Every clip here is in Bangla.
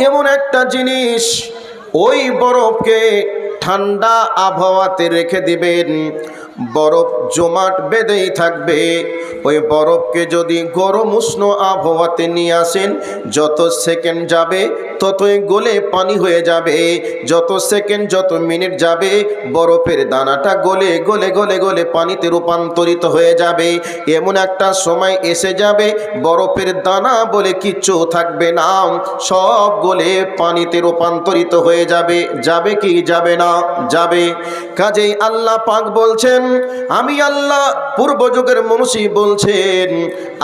এমন একটা জিনিস, ওই বরফকে ঠান্ডা আবহাওয়াতে রেখে দিবেন, বরফ জমাট বেঁধেই থাকবে। ওই বরফকে যদি গরম উষ্ণ আবহাওয়াতে নিয়ে আসেন, যত সেকেন্ড যাবে ততই গলে পানি হয়ে যাবে। যত সেকেন্ড যত মিনিট যাবে বরফের দানাটা গলে গলে গলে গলে পানিতে রূপান্তরিত হয়ে যাবে। এমন একটা সময় এসে যাবে বরফের দানা বলে কিচ্ছু থাকবে না, সব গলে পানিতে রূপান্তরিত হয়ে যাবে। যাবে কি যাবে না? যাবে। কাজেই আল্লাহ পাক বলছেন, আমি আল্লাহ পূর্ব যুগের মনীষী বলছেন,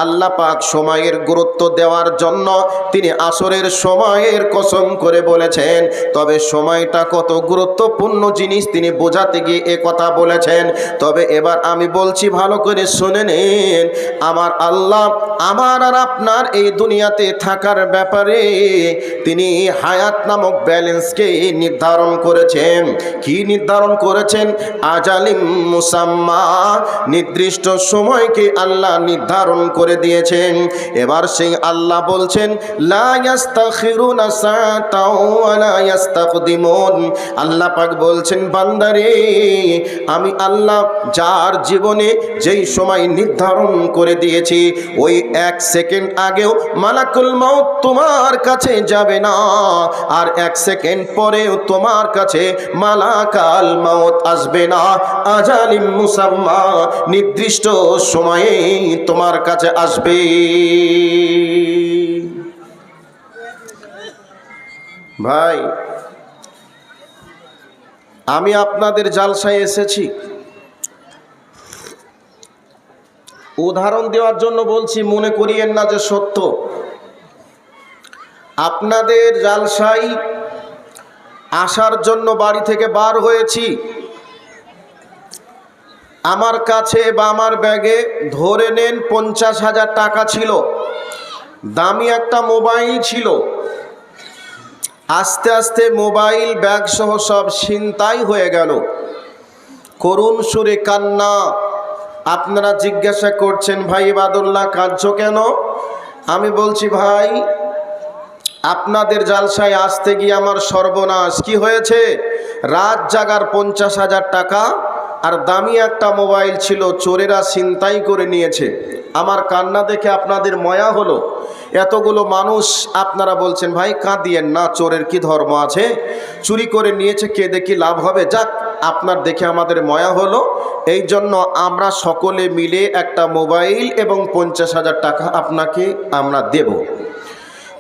আল্লাহ পাক সময়ের গুরুত্ব দেওয়ার জন্য তিনি আসরের সময়ের কসম করে বলেছেন। তবে সময়টা কত গুরুত্বপূর্ণ জিনিস তিনি বোঝাতে গিয়ে এ কথা বলেছেন। তবে এবার আমি বলছি, ভালো করে শুনে নিন। আমার আল্লাহ আমার আর আপনার এই দুনিয়াতে থাকার ব্যাপারে তিনি হায়াত নামক ব্যালেন্সকে নির্ধারণ করেছেন। কি নির্ধারণ করেছেন? আজালিম মুসাম্মা, নির্দিষ্ট সময়কে আল্লাহ নির্ধারণ করে দিয়েছেন। এবার সেই আল্লাহ বলছেন, লা ইস্তাখিরুনা সাআতাও ওয়া লা ইস্তাকদিমুন। আল্লাহ পাক বলছেন, বান্দারে আমি আল্লাহ যার জীবনে যেই সময় নির্ধারণ করে দিয়েছি, ওই এক সেকেন্ড আগেও মালাকুল মউত তোমার কাছে যাবে না, আর এক সেকেন্ড পরেও তোমার কাছে মালাকাল মউত আসবে না। আজালিম মুসাম্মা, নির্দিষ্ট সময়ে তোমার কাছে আসবে। ভাই, আমি আপনাদের জালসায় এসেছি, উদাহরণ দেওয়ার জন্য বলছি, মনে করিয়েন না যে সত্য। আপনাদের জালসায় আসার জন্য বাড়ি থেকে বার হয়েছি। আমার কাছে বা আমার ব্যাগে ধরে নেন 50,000 টাকা ছিল, দামি একটা মোবাইল ছিল। আস্তে আস্তে মোবাইল ব্যাগ সহ সব ছিনতাই হয়ে গেল। করুণ সুরে কান্না। আপনারা জিজ্ঞাসা করছেন, ভাই ইবাদুল্লাহ কাঁদছো কেন? আমি বলছি, ভাই আপনাদের জালসায় আসতে গিয়ে আমার সর্বনাশ। কি হয়েছে? রাত জাগার 50,000 টাকা আর দামি একটা মোবাইল ছিল, চোরেরা ছিনতাই করে নিয়েছে। আমার কান্না দেখে আপনাদের ময়া হলো। এতগুলো মানুষ আপনারা বলছেন, ভাই কাঁদিয়েন না, চোরের কি ধর্ম আছে, চুরি করে নিয়েছে, কে দেখি লাভ হবে। যাক, আপনার দেখে আমাদের ময়া হলো, এই জন্য আমরা সকলে মিলে একটা মোবাইল এবং 50,000 টাকা আপনাকে আমরা দেব।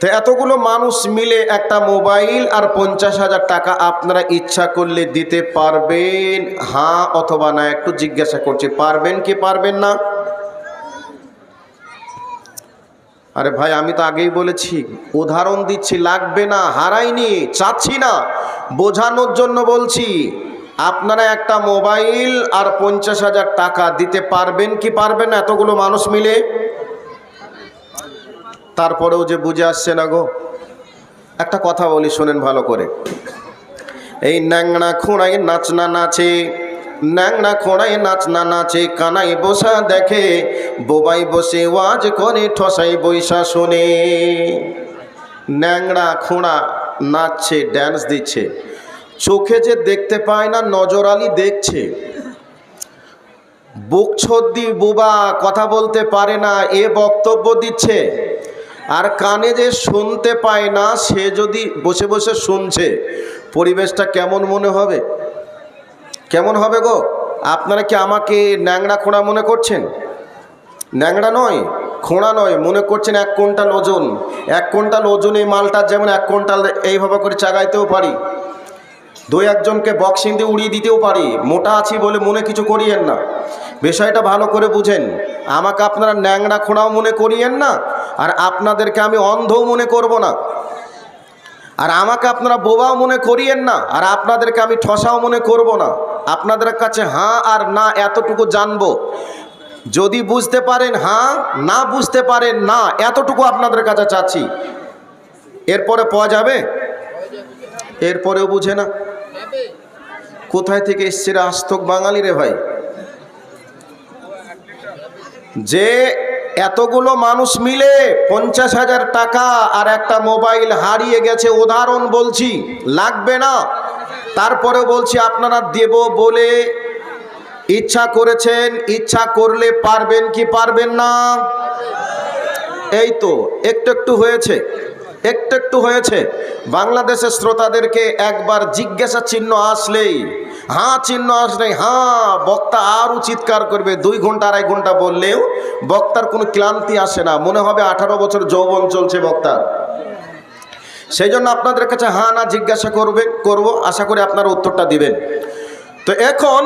তো এতগুলো মানুষ মিলে একটা মোবাইল আর 50,000 টাকা আপনারা ইচ্ছা করলে দিতে পারবেন? হ্যাঁ অথবা না, একটু জিজ্ঞাসা করছি, পারবেন কি পারবেন না? আরে ভাই, আমি তো আগেই বলেছি, উদাহরণ দিচ্ছি, লাগবে না, হারাইনি, চাচ্ছি না, বোঝানোর জন্য বলছি। আপনারা একটা মোবাইল আর 50,000 টাকা দিতে পারবেন কি পারবেন না এতগুলো মানুষ মিলে? তারপরেও যে বুঝে আসছে না গো। একটা কথা বলি, শোনেন ভালো করে। এই ন্যাংড়া খোঁড়ায় নাচনা নাচে, ন্যাংড়া খোঁড়ায় নাচনা নাচে, কানাই বসা দেখে, বোবাই বসে ওয়াজ করে, ঠসাই বৈশা শোনে। ন্যাংড়া খোঁড়া নাচছে, ড্যান্স দিচ্ছে, চোখে যে দেখতে পায় না, নজরালি দেখছে। বুকছদ্দি বুবা, কথা বলতে পারে না, এ বক্তব্য দিচ্ছে। আর কানে যে শুনতে পায় না, সে যদি বসে বসে শুনছে, পরিবেশটা কেমন মনে হবে? কেমন হবে গো? আপনারা কি আমাকে ন্যাংড়া খোঁড়া মনে করছেন? ন্যাংড়া নয়, খোঁড়া নয়, মনে করছেন 1 কুইন্টাল ওজন। 1 কুইন্টাল ওজন এই মালটা যেমন 1 কুইন্টাল এইভাবে করে চাগাইতেও পারি, 2-1 জনকে বক্সিং দিয়ে উড়িয়ে দিতেও পারি। মোটা আছি বলে মনে কিছু করিয়েন না, বিষয়টা ভালো করে বুঝেন। আমাকে আপনারা ন্যাংড়া খোঁড়াও মনে করিয়েন না, আর আপনাদেরকে আমি অন্ধও মনে করব না। আর আমাকে আপনারা বোবাও মনে করিয়েন না, আর আপনাদেরকে আমি ঠসাও মনে করব না। আপনাদের কাছে হ্যাঁ আর না এতটুকু জানবো। যদি বুঝতে পারেন হ্যাঁ, না বুঝতে পারেন না, এতটুকু আপনাদের কাছে চাচ্ছি। এরপরে পাওয়া যাবে? এরপরেও বুঝে না, কোথায় থেকে এসছে রে আস্তক বাঙালি রে ভাই। যে এতগুলো মানুষ মিলে 50,000 টাকা আর একটা মোবাইল হারিয়ে গেছে, উদাহরণ বলছি, লাগবে না। তারপরে বলছি আপনারা দেব বলে ইচ্ছা করেছেন, ইচ্ছা করলে পারবেন কি পারবেন না? এই তো একটু একটু হয়েছে, একটু একটু হয়েছে। বাংলাদেশের শ্রোতাদেরকে একবার জিজ্ঞাসা চিহ্ন আসলেই, হ্যাঁ চিহ্ন আসলেই হ্যাঁ, বক্তা আরও চিৎকার করবে। 2 ঘন্টা 2.5 ঘন্টা বললেও বক্তার কোনো ক্লান্তি আসে না, মনে হবে 18 বছর যৌবন চলছে বক্তার। সেই জন্য আপনাদের কাছে হ্যাঁ না জিজ্ঞাসা করব, আশা করি আপনারা উত্তরটা দিবেন। তো এখন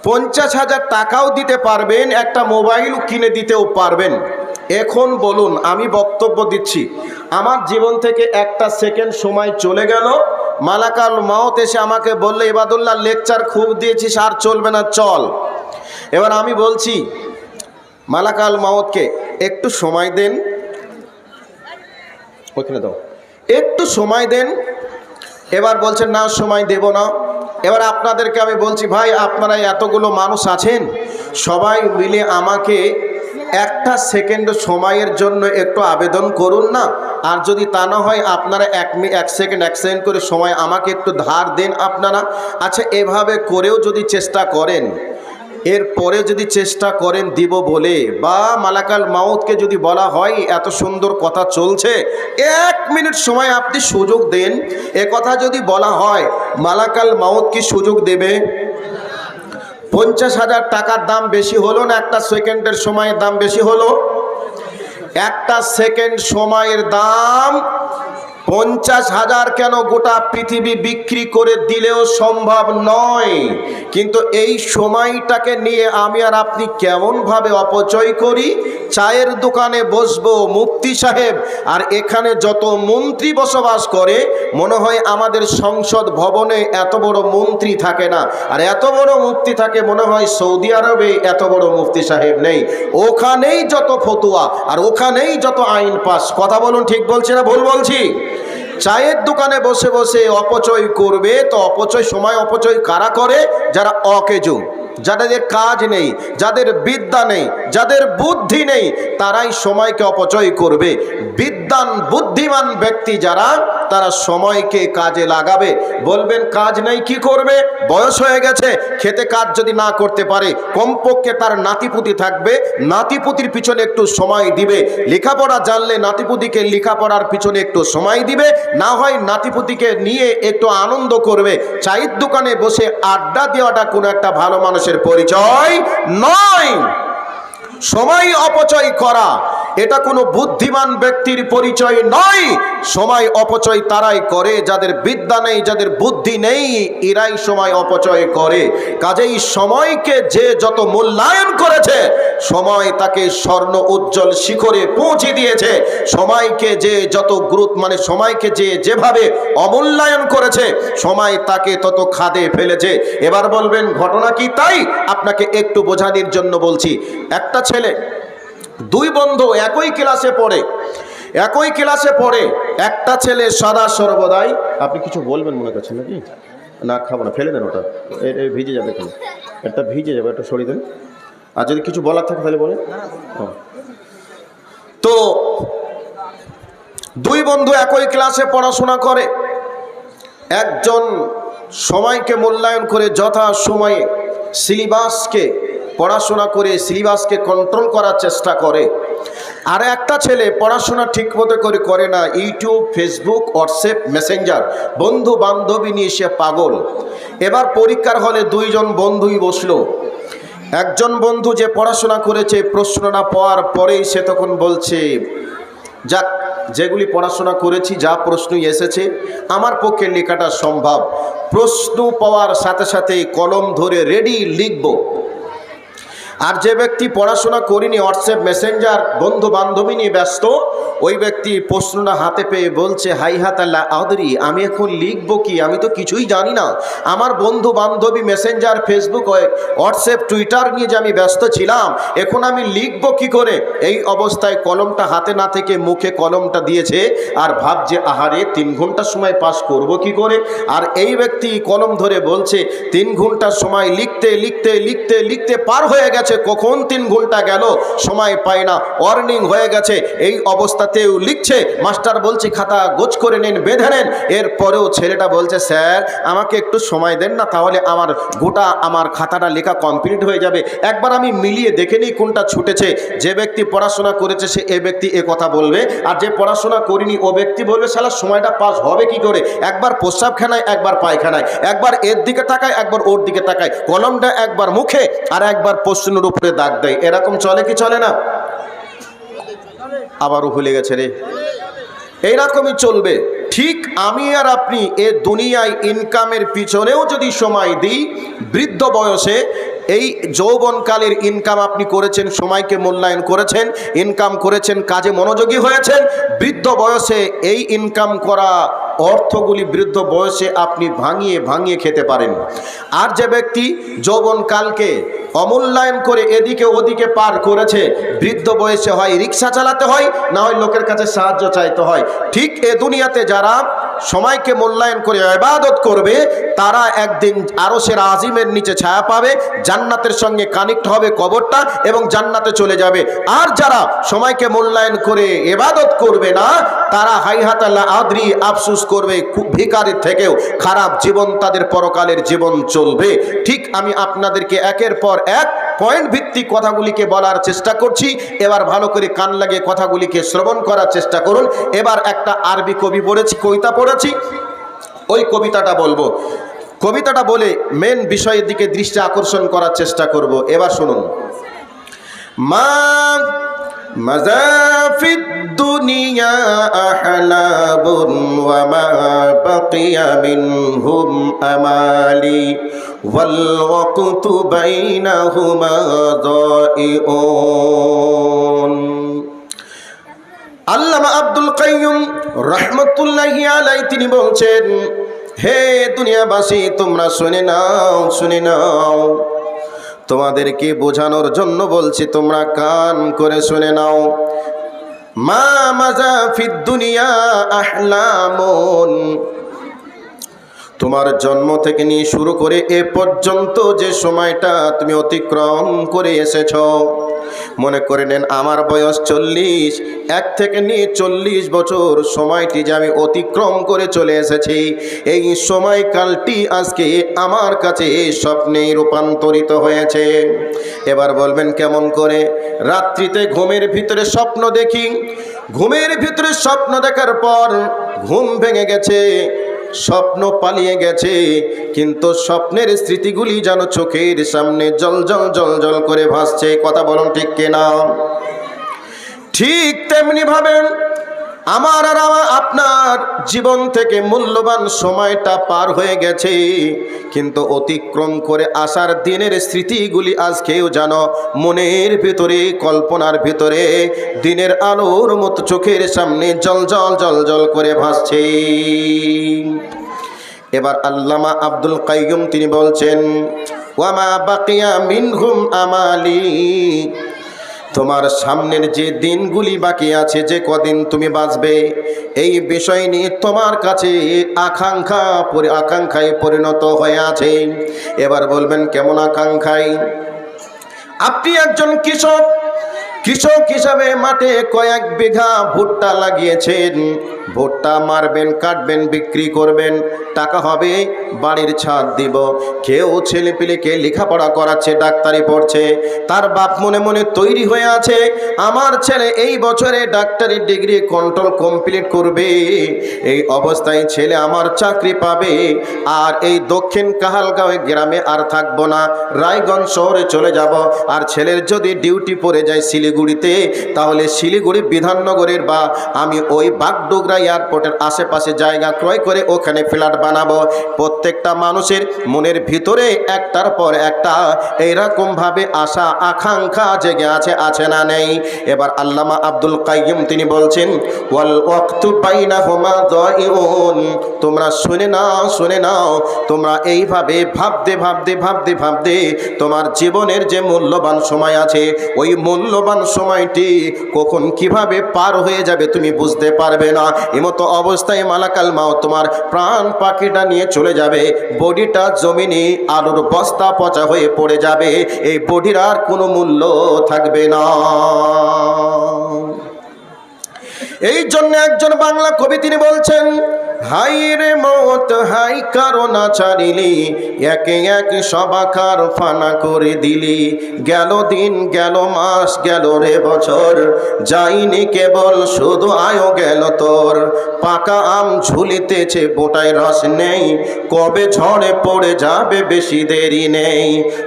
50,000 টাকাও দিতে পারবেন, একটা মোবাইল কিনে দিতেও পারবেন। এখন বলুন, আমি বক্তব্য দিচ্ছি, আমার জীবন থেকে একটা সেকেন্ড সময় চলে গেল, মালাকাল মাউত এসে আমাকে বললে ইবাদুল্লাহ লেকচার খুব দিয়েছিস, আর চলবে না, চল। এবার আমি বলছি মালাকাল মাউতকে একটু সময় দেন, ওখানে দাও, একটু সময় দেন। এবার বলছেন না সময় দেব না। এবার আপনাদেরকে আমি বলছি ভাই, আপনারা এতগুলো মানুষ আছেন, সবাই মিলে আমাকে একটা সেকেন্ড সময়ের জন্য একটু আবেদন করুন না। আর যদি তা না হয় আপনারা এক সেকেন্ড করে সময় আমাকে একটু ধার দেন আপনারা। আচ্ছা, এভাবে করেও যদি চেষ্টা করেন, এরপরে যদি চেষ্টা করেন দিব বলে, বা মালাকাল মাউতকে যদি বলা হয় এত সুন্দর কথা চলছে, 1 মিনিট সময় আপনি সুযোগ দেন, এ কথা যদি বলা হয়, মালাকাল মাউত কি সুযোগ দেবে? 50,000 টাকার দাম বেশি হলো না একটা সেকেন্ডের সময়ের দাম বেশি হলো? একটা সেকেন্ড সময়ের দাম 50,000 কেন, গোটা পৃথিবী বিক্রি করে দিলেও সম্ভব নয়। কিন্তু এই সময়টাকে নিয়ে আমি আর আপনি কেমনভাবে অপচয় করি। চায়ের দোকানে বসবো মুফতি সাহেব, আর এখানে যত মন্ত্রী বসবাস করে, মনে হয় আমাদের সংসদ ভবনে এত বড় মন্ত্রী থাকে না, আর এত বড় মুফতি থাকে মনে হয় সৌদি আরবে এত বড় মুফতি সাহেব নেই। ওখানেই যত ফতুয়া আর ওখানেই যত আইন পাস। কথা বলুন, ঠিক বলছি না ভুল বলছি? চায়ের দোকানে বসে বসে অপচয় করবে, তো সময় অপচয় কারা করে? যারা অকেজো, যাদের কাজ নেই, যাদের বিদ্যা নেই, যাদের বুদ্ধি নেই, তারাই সময়কে অপচয় করবে। বুদ্ধিমান ব্যক্তি যারা, তারা সময়কে কাজে লাগাবে। বলবেন কাজ নেই কি করবে? বয়স হয়ে গেছে, খেতে কাজ যদি না করতে পারে, কমপক্ষে তার নাতিপুতি থাকবে, নাতিপুতির পিছনে একটু সময় দিবে। লেখাপড়া জানলে নাতিপুতিকে লেখাপড়ার পিছনে একটু সময় দিবে, না হয় নাতিপুতিকে নিয়ে একটু আনন্দ করবে। চায়ের দোকানে বসে আড্ডা দেওয়াটা কোনো একটা ভালো মানুষের পরিচয় নয়। সময় অপচয় করা এটা কোনো বুদ্ধিমান ব্যক্তির পরিচয় নয়। সময় অপচয় তারাই করে যাদের বিদ্যা নেই, যাদের বুদ্ধি নেই, এরাই সময় অপচয় করে। কাজেই সময়কে যে যত মূল্যায়ন করেছে, সময় তাকে স্বর্ণ উজ্জ্বল শিখরে পৌঁছে দিয়েছে। সময়কে যে যত সময়কে যে যেভাবে অমূল্যায়ন করেছে, সময় তাকে তত খাদে ফেলেছে। এবার বলবেন ঘটনা কি তাই? আপনাকে একটু বোঝানোর জন্য বলছি। একটা ছেলে, 2 বন্ধু একই ক্লাসে পড়ে। একটা ছেলে সদা সর্বদাই, আপনি কিছু বলবেন মনে করছেন নাকি? না খাবো না, ফেলে দেন, ওটা ভিজে যাবে, একটা ভিজে যাবে, একটা সরিয়ে দেন। আর যদি কিছু বলার থাকে তাহলে বলেন। তো 2 বন্ধু একই ক্লাসে পড়াশোনা করে। একজন সময়কে মূল্যায়ন করে যথা সময়ে পড়াশোনা করে সিলেবাসকে কন্ট্রোল করার চেষ্টা করে। আর একটা ছেলে পড়াশোনা ঠিক মতো করে না, ইউটিউব, ফেসবুক, হোয়াটসঅ্যাপ, মেসেঞ্জার, বন্ধু বান্ধবী নিয়ে সে পাগল। এবার পরীক্ষার হলে 2 জন বন্ধুই বসলো। একজন বন্ধু যে পড়াশোনা করেছে, প্রশ্নটা পাওয়ার পরেই সে তখন বলছে, যাক, যেগুলি পড়াশোনা করেছি, যা প্রশ্নই এসেছে আমার পক্ষে লেখাটা সম্ভব। প্রশ্ন পাওয়ার সাথে সাথে কলম ধরে রেডি লিখব। আর যে ব্যক্তি পড়াশোনা করেনি, হোয়াটসঅ্যাপ, মেসেঞ্জার, বন্ধু বান্ধবী নিয়ে ব্যস্ত, ওই ব্যক্তি প্রশ্নটা হাতে পেয়ে বলছে, হাই হাতাল্লা আদরি, আমি এখন লিখব কি? আমি তো কিছুই জানি না। আমার বন্ধু বান্ধবী, মেসেঞ্জার, ফেসবুক, হোয়াটসঅ্যাপ, টুইটার নিয়ে যে আমি ব্যস্ত ছিলাম, এখন আমি লিখব কি করে? এই অবস্থায় কলমটা হাতে না থেকে মুখে কলমটা দিয়েছে, আর ভাবছে আহারে 3 ঘন্টা সময় পাস করব কি করে? আর এই ব্যক্তি কলম ধরে বলছে 3 ঘন্টা সময় লিখতে লিখতে লিখতে লিখতে পার হয়ে গেছে। গেছে, কখন 3 ঘন্টা গেল সময় পায় না, ওয়ার্নিং হয়ে গেছে, এই অবস্থাতেও লিখছে। মাস্টার বলছে খাতা গোছ করে নিন, বেঁধে নেন। এরপরেও ছেলেটা বলছে স্যার আমাকে একটু সময় দেন না, তাহলে আমার খাতাটা লেখা কমপ্লিট হয়ে যাবে, একবার আমি মিলিয়ে দেখে নিই কোনটা ছুটেছে। যে ব্যক্তি পড়াশোনা করেছে সে এ ব্যক্তি এ কথা বলবে, আর যে পড়াশোনা করিনি ও ব্যক্তি বলবে শালা সময়টা পাস হবে কি করে, একবার প্রস্রাবখানায় একবার পায়খানায়, একবার এর দিকে তাকায় একবার ওর দিকে তাকায়, কলমটা একবার মুখে আর একবার প্রশ্নের উপরে দাগ দেয়। এরকম চলে কি চলে না? আবারও ভুলে গেছে রে। এইরকমই চলবে। ঠিক আমি আর আপনি এ দুনিয়ায় ইনকামের পিছনেও যদি সময় দিই, বৃদ্ধ বয়সে এই যৌবনকালের ইনকাম আপনি করেছেন, সময়কে মূল্যায়ন করেছেন, ইনকাম করেছেন, কাজে মনোযোগী হয়েছেন, বৃদ্ধ বয়সে এই ইনকাম করা অর্থগুলি বৃদ্ধ বয়সে আপনি ভাঙিয়ে ভাঙিয়ে খেতে পারেন। আর যে ব্যক্তি যৌবনকালকে অমূল্যায়ন করে এদিকে ওদিকে পার করেছে, বৃদ্ধ বয়সে হয় রিক্সা চালাতে হয়, না হয় লোকের কাছে সাহায্য চাইতে হয়। ঠিক এ দুনিয়াতে যারা সময়কে মূল্যায়ন করে ইবাদত করবে তারা একদিন আরশের আজিমের নিচে ছায়া পাবে, জান্নাতের সঙ্গে কানেক্ট হবে কবরটা এবং জান্নাতে চলে যাবে। আর যারা সময়কে মূল্যায়ন করে ইবাদত করবে না তারা হাইহাতাল্লা আদরি আফসুস করবে, ভিখারির থেকেও খারাপ জীবন তাদের পরকালের জীবন চলবে। ঠিক আমি আপনাদেরকে একের পর এক পয়েন্ট ভিত্তিক কথাগুলিকে বলার চেষ্টা করছি। এবার ভালো করে কান লাগিয়ে কথাগুলিকে শ্রবণ করার চেষ্টা করুন। এবার একটা আরবি কবিতা পড়েছি, ওই কবিতাটা বলবো। কবিতাটা বলে মেন বিষয়ের দিকে দৃষ্টি আকর্ষণ করার চেষ্টা করব। এবার শুনুন। মাযাফিদ দুনিয়া আহলাবুন ওয়া মা বাকিয়া মিনহুম আমালি ওয়াল ওয়াক্তু বাইনাহুমা দাইউন। আল্লামা আব্দুল কাইয়ুম রাহমাতুল্লাহি আলাইহি তিনি বলছেন, হে দুনিয়াবাসী তোমরা শুনে নাও, তোমাদেরকে বোঝানোর জন্য বলছি, তোমরা কান করে শুনে নাও। মাযাফিদ দুনিয়া আহলামুন, তোমার জন্ম থেকে নিয়ে শুরু করে এ পর্যন্ত যে সময়টা তুমি অতিক্রম করে এসেছো, মনে করে নেন আমার বয়স 40, 1 থেকে নিয়ে 40 বছর সময়টি যে আমি অতিক্রম করে চলে এসেছি, এই সময়কালটি আজকে আমার কাছে স্বপ্নে রূপান্তরিত হয়েছে। এবার বলবেন কেমন করে? রাত্রিতে ঘুমের ভিতরে স্বপ্ন দেখি, ঘুমের ভিতরে স্বপ্ন দেখার পর ঘুম ভেঙে গেছে, স্বপ্ন পালিয়ে গেছে, কিন্তু স্বপ্নের স্মৃতিগুলি যেন চোখের সামনে জল জল জল জল করে ভাসছে। কথা বলুন ঠিক কিনা? ঠিক তেমনি ভাবেন আমার আর আপনার জীবন থেকে মূল্যবান সময়টা পার হয়ে গেছে, কিন্তু অতিক্রম করে আসার দিনের স্মৃতিগুলি আজকেও যেন মনের ভিতরে, কল্পনার ভিতরে দিনের আলোর মতো চোখের সামনে জল জল জল জল করে ভাসছে। এবার আল্লামা আব্দুল কাইয়ুম তিনি বলছেন, ওয়া মা বাকিয়া মিনহুম আমালি, তোমার সামনের যে দিনগুলি বাকি আছে, যে কদিন তুমি বাঁচবে, এই বিষয় নিয়ে তোমার কাছে আকাঙ্ক্ষায় পরিণত হয়ে আছে। এবার বলবেন কেমন আকাঙ্ক্ষায়? আপনি একজন কৃষক হিসাবে মাঠে কয়েক বিঘা ভুট্টা লাগিয়েছেন, ভুট্টা মারবেন, কাটবেন, বিক্রি করবেন, টাকা হবে, বাড়ির ছাদ দিব। কেউ ছেলে পেলেকে লেখাপড়া করাচ্ছে, ডাক্তারি পড়ছে, তার বাপ মনে মনে তৈরি হয়ে আছে আমার ছেলে এই বছরে ডাক্তারি ডিগ্রি কন্ট্রোল কমপ্লিট করবে, এই অবস্থায় ছেলে আমার চাকরি পাবে, আর এই দক্ষিণ কাহালগাঁও গ্রামে আর থাকবো না, রায়গঞ্জ শহরে চলে যাব। আর ছেলের যদি ডিউটি পড়ে যায় শিলিগুড়িতে, তাহলে শিলিগুড়ি বিধাননগরের বা আমি ওই বাগডোগরা এয়ারপোর্টের আশেপাশে জায়গা ক্রয় করে ওখানে ফ্ল্যাট বানাবো। প্রত্যেকটা মানুষের মনের ভিতরে একটার পর একটা এইরকম ভাবে আশা আকাঙ্ক্ষা জেগে আছে না নেই? এবার আল্লামা আব্দুল কাইয়ুম তিনি বলছেন, ওয়াল ওয়াক্তু বাইনাহুমা দাইউন, তোমরা শুনে নাও, তোমরা এইভাবে ভাবতে তোমার জীবনের যে মূল্যবান সময় আছে, ওই মূল্যবান সময়টি কখন কিভাবে পার হয়ে যাবে তুমি বুঝতে পারবে না। এমতো অবস্থায় মালাকাল মাউত তোমার প্রাণ পাখিটা নিয়ে চলে যাবে। যাবে, বডিটা জমিনে আলুর বস্তা পচা হয়ে পড়ে যাবে, এই বডির আর কোনো মূল্য থাকবে না। এই জন্য একজন বাংলা কবি তিনি বলছেন, হাই রে মত হাই কারণা ছাড়িলি, একে এক সবাকার ফানা করে দিলি, গেল দিন গেল মাস গেল রে বছর, যাইনি কেবল শুধু আয়ো গেল তোর, পাকা আম ঝুলিতেছে বোটায় রস নেই, কবে ঝড়ে পড়ে যাবে বেশি দেরি নেই,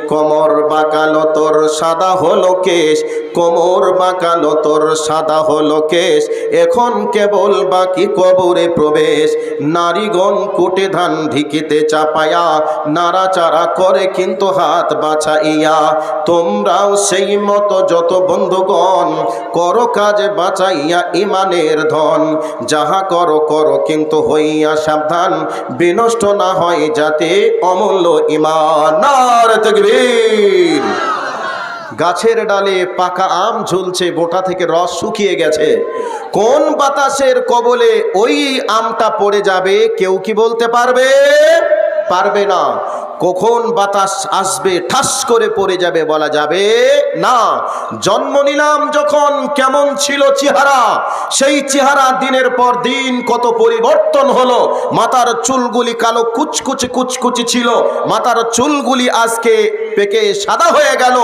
কোমর বাঁকালো তোর সাদা হলো কেশ, কোমর বাঁকালো তোর সাদা হলো কেশ, এখন কেবল বাকি কবরে প্রবেশ, নারীগণ কুটে ধান ঢিকিতে চাপায়া, নাড়াচাড়া করে কিন্তু হাত বাছাইয়া, তোমরাও সেই মতো যত বন্ধুগণ, করো কাজ বাঁচাইয়া ইমানের ধন, যাহা করো করো কিন্তু হইয়া সাবধান, বিনষ্ট না হয় যাতে অমূল্য ঈমান। নারে তাকবীর। গাছের ডালে পাকা আম ঝুলছে, বোটা থেকে রস শুকিয়ে গেছে, কোন বাতাসের কবলে ওই আমটা পড়ে যাবে কেউ কি বলতে পারবে? পারবে না। কখন বাতাস আসবে ঠাস করে পড়ে যাবে বলা যাবে না। জন্ম নিলাম যখন কেমন ছিল চেহারা, সেই চেহারা দিনের পর দিন কত পরিবর্তন হলো। মাথার চুলগুলি কালো কুচকুচে কুচকুচে ছিল, মাথার চুলগুলি আজকে পেকে সাদা হয়ে গেল।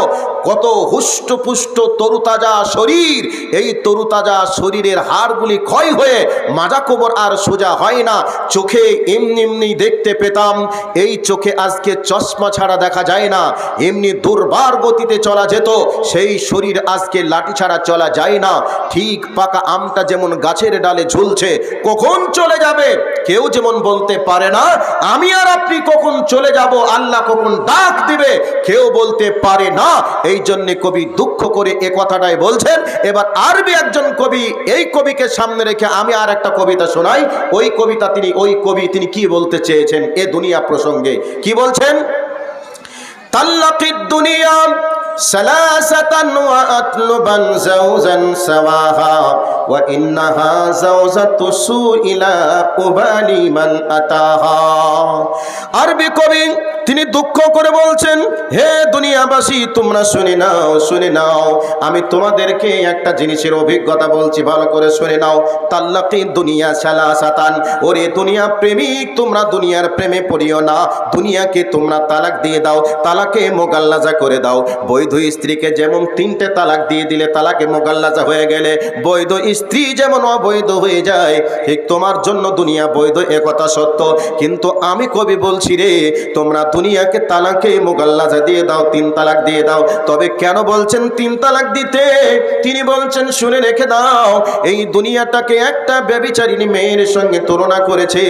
কত হুষ্টপুষ্ট তরুতাজা শরীর, এই তরুতাজা শরীরের হাড়গুলি ক্ষয় হয়ে মাজা কোমর আর সোজা হয় না। চোখে এমনি এমনি দেখতে পেতাম, এই চোখে আজকে চশমা ছাড়া দেখা যায় না। এমনি দুর্বার গতিতে চলা যেত, সেই শরীর আজকে লাঠি ছাড়া চলা যায় না। ঠিক পাকা আমটা যেমন গাছের ডালে ঝুলছে, কখন চলে যাবে কেউ যেমন বলতে পারে না। আমি আর আপনি কখন চলে যাব, আল্লাহ কখন ডাক দিবে কেউ বলতে পারে না। এই জন্য কবি দুঃখ করে এ কথাটাই বলছেন। এবার আরবি একজন কবি, এই কবিকে সামনে রেখে আমি আর একটা কবিতা শোনাই। ওই কবি তিনি কি বলতে চেয়েছেন এ দুনিয়া প্রসঙ্গে, কি বলছেন? তাল্লাকিদ দুনিয়া সালাসাতান ওয়া আতলুবান জাওজান সাওয়াহা ওয়া ইন্নাহা জাওজাতু সুইলা উবালি মান আতাহা। আরবি কবি তিনি দুঃখ করে বলছেন, হে দুনিয়াবাসী তোমরা শুনে নাও, শুনে নাও, আমি তোমাদেরকে একটা জিনিসের অভিজ্ঞতা বলছি, ভালো করে শুনে নাও। তাল্লাকিদ দুনিয়া সালাসাতান, ওরে দুনিয়া প্রেমিক তোমরা দুনিয়ার প্রেমে পড়িও না। দুনিয়াকে তোমরা তালাক দিয়ে দাও, তালাকে মোগাল্লাজা করে দাও। বৈধ স্ত্রীকে যেমন 3টে তালাক দিয়ে দিলে তালাকে মোগাল্লাজা হয়ে গেলে বৈধ স্ত্রী যেমন অবৈধ হয়ে যায়, ঠিক তোমার জন্য দুনিয়া বৈধ, একথা সত্য। কিন্তু আমি কবি বলছি রে, তোমরা দুনিয়াকে তালাকে মোগাল্লাজা দিয়ে দাও, 3 তালাক দিয়ে দাও। তবে কেন বলছেন 3 তালাক দিতে? তিনি বলছেন শুনে রেখে দাও, এই দুনিয়াটাকে একটা ব্যভিচারিণী মেয়ের সঙ্গে তুলনা করেছে।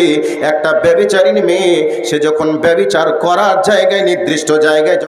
একটা ব্যভিচারিণী মেয়ে, সে যখন ব্যভিচার করার জায়গায়, নির্দিষ্ট জায়গায়